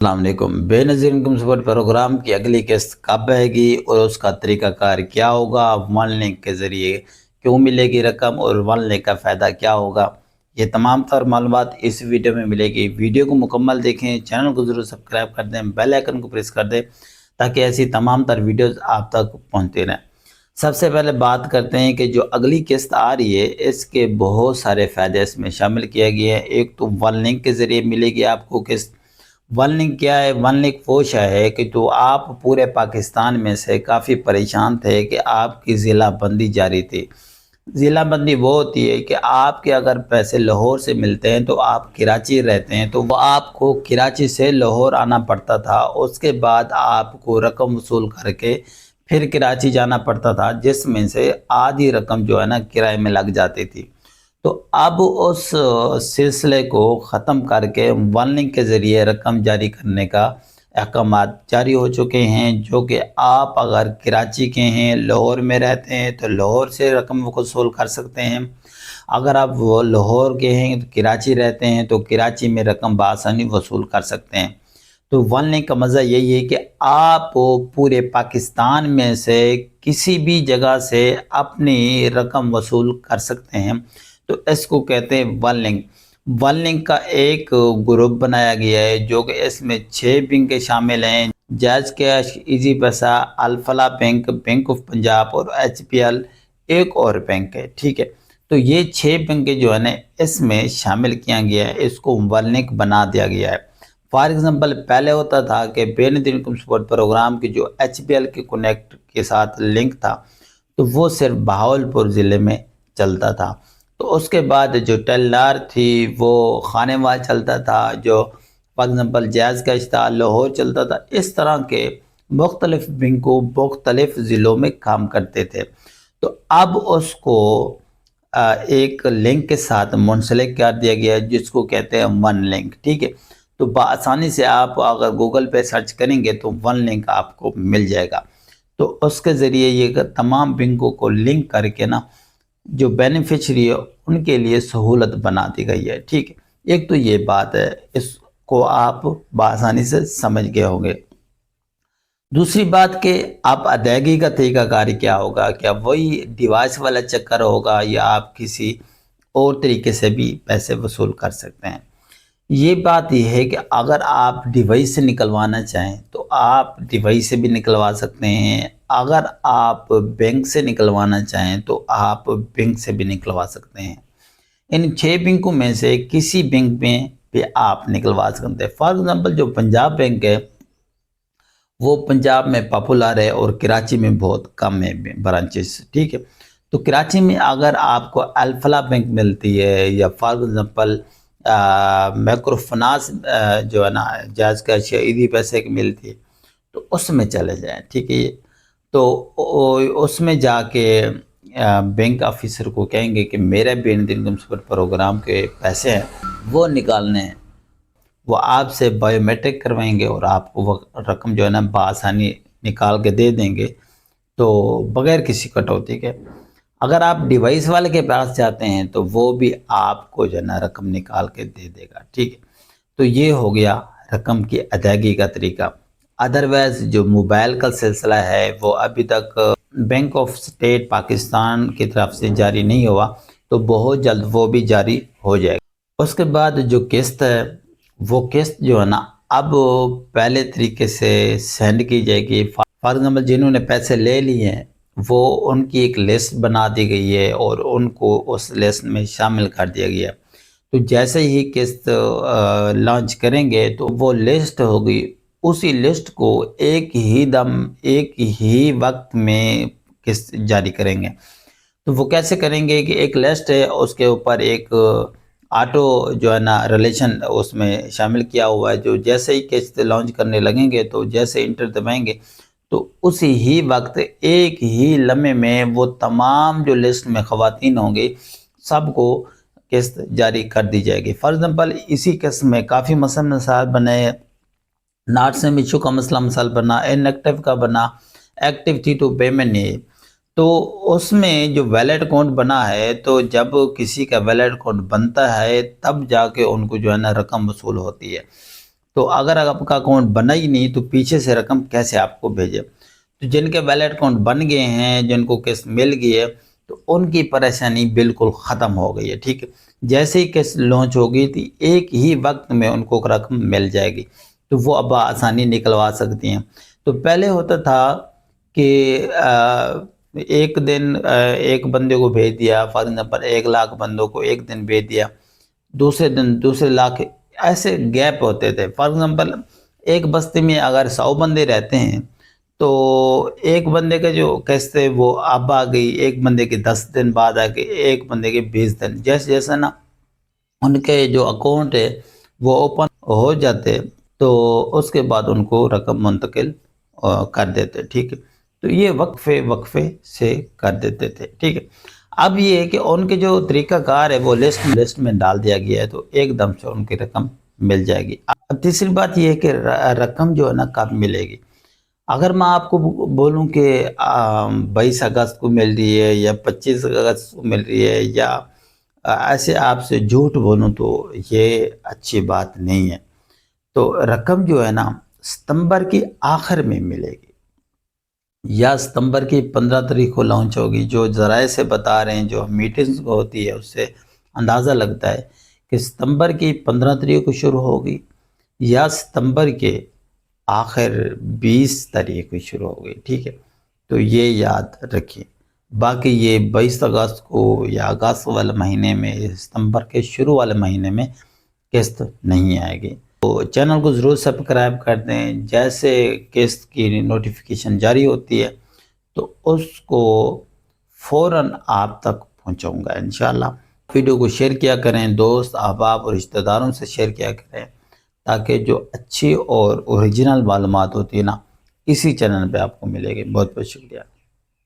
السلام علیکم۔ بے نظیر انکم سپورٹ پروگرام کی اگلی قسط کب آئے گی اور اس کا طریقہ کار کیا ہوگا، ون لنک کے ذریعے کیوں ملے گی رقم اور ون لنک کا فائدہ کیا ہوگا، یہ تمام تر معلومات اس ویڈیو میں ملے گی۔ ویڈیو کو مکمل دیکھیں، چینل کو ضرور سبسکرائب کر دیں، بیل آئیکن کو پریس کر دیں تاکہ ایسی تمام تر ویڈیوز آپ تک پہنچتے رہیں۔ سب سے پہلے بات کرتے ہیں کہ جو اگلی قسط آ رہی ہے اس کے بہت سارے فائدے اس میں شامل کیا گیا ہے۔ ایک تو ون لنک کے ذریعے ملے گی آپ کو قسط۔ ون لنک کیا ہے؟ ون لنک وہ شے ہے کہ جو آپ پورے پاکستان میں سے کافی پریشان تھے کہ آپ کی ضلع بندی جاری تھی۔ ضلع بندی وہ ہوتی ہے کہ آپ کے اگر پیسے لاہور سے ملتے ہیں تو آپ کراچی رہتے ہیں تو وہ آپ کو کراچی سے لاہور آنا پڑتا تھا، اس کے بعد آپ کو رقم وصول کر کے پھر کراچی جانا پڑتا تھا، جس میں سے آدھی رقم جو ہے نا کرائے میں لگ جاتی تھی۔ تو اب اس سلسلے کو ختم کر کے ون لنک کے ذریعے رقم جاری کرنے کا احکامات جاری ہو چکے ہیں، جو کہ آپ اگر کراچی کے ہیں، لاہور میں رہتے ہیں تو لاہور سے رقم وصول کر سکتے ہیں۔ اگر آپ لاہور کے ہیں تو کراچی رہتے ہیں تو کراچی میں رقم بآسانی وصول کر سکتے ہیں۔ تو ون لنک کا مزہ یہی ہے کہ آپ پورے پاکستان میں سے کسی بھی جگہ سے اپنی رقم وصول کر سکتے ہیں، تو اس کو کہتے ہیں ون لنک۔ ون لنک کا ایک گروپ بنایا گیا ہے جو کہ اس میں 6 بینک شامل ہیں: جائز کیش، ایزی پیسہ، الفلاح بینک، بینک آف پنجاب اور ایچ پی ایل ایک اور بینک ہے، ٹھیک ہے۔ تو یہ 6 بینک جو ہے نا اس میں شامل کیا گیا ہے، اس کو ون لنک بنا دیا گیا ہے۔ فار ایگزامپل پہلے ہوتا تھا کہ بے نظیر انکم سپورٹ پروگرام کی جو ایچ پی ایل کے کنیکٹ کے ساتھ لنک تھا تو وہ صرف بہاولپور ضلع میں چلتا تھا۔ تو اس کے بعد جو ٹیلار تھی وہ خانے وال چلتا تھا، جو فار ایگزامپل جائز کیش تھا لاہور چلتا تھا۔ اس طرح کے مختلف بینکوں مختلف ضلعوں میں کام کرتے تھے۔ تو اب اس کو ایک لنک کے ساتھ منسلک کر دیا گیا ہے جس کو کہتے ہیں ون لنک، ٹھیک ہے۔ تو بآسانی سے آپ اگر گوگل پہ سرچ کریں گے تو ون لنک آپ کو مل جائے گا۔ تو اس کے ذریعے یہ تمام بینکوں کو لنک کر کے نا جو بینیفیشری ہے ان کے لیے سہولت بنا دی گئی ہے، ٹھیک ہے۔ ایک تو یہ بات ہے، اس کو آپ بآسانی سے سمجھ گئے ہوں گے۔ دوسری بات کہ آپ ادائیگی کا طریقہ کار کیا ہوگا، کیا وہی ڈیوائس والا چکر ہوگا یا آپ کسی اور طریقے سے بھی پیسے وصول کر سکتے ہیں۔ یہ بات یہ ہے کہ اگر آپ ڈیوائس سے نکلوانا چاہیں تو آپ ڈیوائس سے بھی نکلوا سکتے ہیں، اگر آپ بینک سے نکلوانا چاہیں تو آپ بینک سے بھی نکلوا سکتے ہیں۔ ان 6 بینکوں میں سے کسی بینک میں بھی آپ نکلوا سکتے ہیں۔ فار ایگزامپل جو پنجاب بینک ہے وہ پنجاب میں پاپولر ہے اور کراچی میں بہت کم ہے برانچز، ٹھیک ہے۔ تو کراچی میں اگر آپ کو الفلاح بینک ملتی ہے یا فار ایگزامپل مائکرو فنانس جو ہے نا جائز کیش ایزی پیسے کی ملتی ہے تو اس میں چلے جائیں، ٹھیک ہے۔ تو اس میں جا کے بینک آفیسر کو کہیں گے کہ میرے بے نظیر انکم سپورٹ پروگرام کے پیسے ہیں وہ نکالنے ہیں، وہ آپ سے بائیو میٹرک کروائیں گے اور آپ کو وہ رقم جو ہے نا بآسانی نکال کے دے دیں گے، تو بغیر کسی کٹوتی کے۔ اگر آپ ڈیوائس والے کے پاس جاتے ہیں تو وہ بھی آپ کو جو ہے نا رقم نکال کے دے دے گا، ٹھیک ہے۔ تو یہ ہو گیا رقم کی ادائیگی کا طریقہ۔ ادروائز جو موبائل کا سلسلہ ہے وہ ابھی تک بینک آف اسٹیٹ پاکستان کی طرف سے جاری نہیں ہوا، تو بہت جلد وہ بھی جاری ہو جائے گا۔ اس کے بعد جو قسط ہے وہ قسط جو ہے نا اب پہلے طریقے سے سینڈ کی جائے گی۔ فار ایگزامپل جنہوں نے پیسے لے لیے ہیں وہ ان کی ایک لسٹ بنا دی گئی ہے اور ان کو اس لسٹ میں شامل کر دیا گیا ہے۔ تو جیسے ہی قسط لانچ کریں گے تو وہ لسٹ ہوگی، اسی لسٹ کو ایک ہی دم ایک ہی وقت میں قسط جاری کریں گے۔ تو وہ کیسے کریں گے کہ ایک لسٹ ہے، اس کے اوپر ایک آٹو جو ہے نا ریلیشن اس میں شامل کیا ہوا ہے، جو جیسے ہی قسط لانچ کرنے لگیں گے تو جیسے انٹر دبائیں گے تو اسی ہی وقت ایک ہی لمحے میں وہ تمام جو لسٹ میں خواتین ہوں گے سب کو قسط جاری کر دی جائے گی۔ فار ایگزامپل اسی قسط میں کافی مسائل بنے، ناٹ سے میچو کا مسئلہ بنا، ان ایکٹیو کا بنا، ایکٹیو تھی تو پیمنٹ نہیں۔ تو اس میں جو ویلڈ اکاؤنٹ بنا ہے تو جب کسی کا ویلڈ اکاؤنٹ بنتا ہے تب جا کے ان کو جو ہے نا رقم وصول ہوتی ہے۔ تو اگر آپ کا اکاؤنٹ بنا ہی نہیں تو پیچھے سے رقم کیسے آپ کو بھیجے؟ تو جن کے ویلٹ اکاؤنٹ بن گئے ہیں، جن کو قسط مل گئی ہے، تو ان کی پریشانی بالکل ختم ہو گئی ہے، ٹھیک ہے۔ جیسے ہی قسط لانچ ہو گئی تھی، ایک ہی وقت میں ان کو رقم مل جائے گی، تو وہ اب آسانی نکلوا سکتی ہیں۔ تو پہلے ہوتا تھا کہ ایک دن ایک بندے کو بھیج دیا، فار ایگزامپل 1 لاکھ بندوں کو ایک دن بھیج دیا، دوسرے دن دوسرے لاکھ، ایسے گیپ ہوتے تھے۔ فار ایگزامپل ایک بستی میں اگر 100 بندے رہتے ہیں تو ایک بندے کا جو قسط ہے وہ اب آ گئی، ایک بندے کے 10 دن بعد آ گئی، ایک بندے کے 20 دن، جیسے جیسے نا ان کے جو اکاؤنٹ ہے وہ اوپن ہو جاتے تو اس کے بعد ان کو رقم منتقل کر دیتے، ٹھیک ہے۔ تو یہ وقفے وقفے سے کر دیتے تھے، ٹھیک ہے۔ اب یہ ہے کہ ان کے جو طریقہ کار ہے وہ لسٹ میں ڈال دیا گیا ہے، تو ایک دم سے ان کی رقم مل جائے گی۔ اب تیسری بات یہ ہے کہ رقم جو ہے نا کب ملے گی؟ اگر میں آپ کو بولوں کہ 22 اگست کو مل رہی ہے یا 25 اگست کو مل رہی ہے، یا ایسے آپ سے جھوٹ بولوں تو یہ اچھی بات نہیں ہے۔ تو رقم جو ہے نا ستمبر کی آخر میں ملے گی، یا ستمبر کی 15 تاریخ کو لانچ ہوگی۔ جو ذرائع سے بتا رہے ہیں، جو میٹنگز ہوتی ہے، اس سے اندازہ لگتا ہے کہ ستمبر کی 15 تاریخ کو شروع ہوگی، یا ستمبر کے آخر 20 تاریخ کو شروع ہوگی، ٹھیک ہے۔ تو یہ یاد رکھیے۔ باقی یہ 22 اگست کو یا اگست والے مہینے میں، ستمبر کے شروع والے مہینے میں قسط نہیں آئے گی۔ تو چینل کو ضرور سبسکرائب کر دیں، جیسے قسط کی نوٹیفیکیشن جاری ہوتی ہے تو اس کو فوراً آپ تک پہنچاؤں گا انشاءاللہ۔ ویڈیو کو شیئر کیا کریں، دوست احباب اور رشتہ داروں سے شیئر کیا کریں، تاکہ جو اچھی اور اوریجنل معلومات ہوتی ہے نا، اسی چینل پہ آپ کو ملے گی۔ بہت بہت شکریہ۔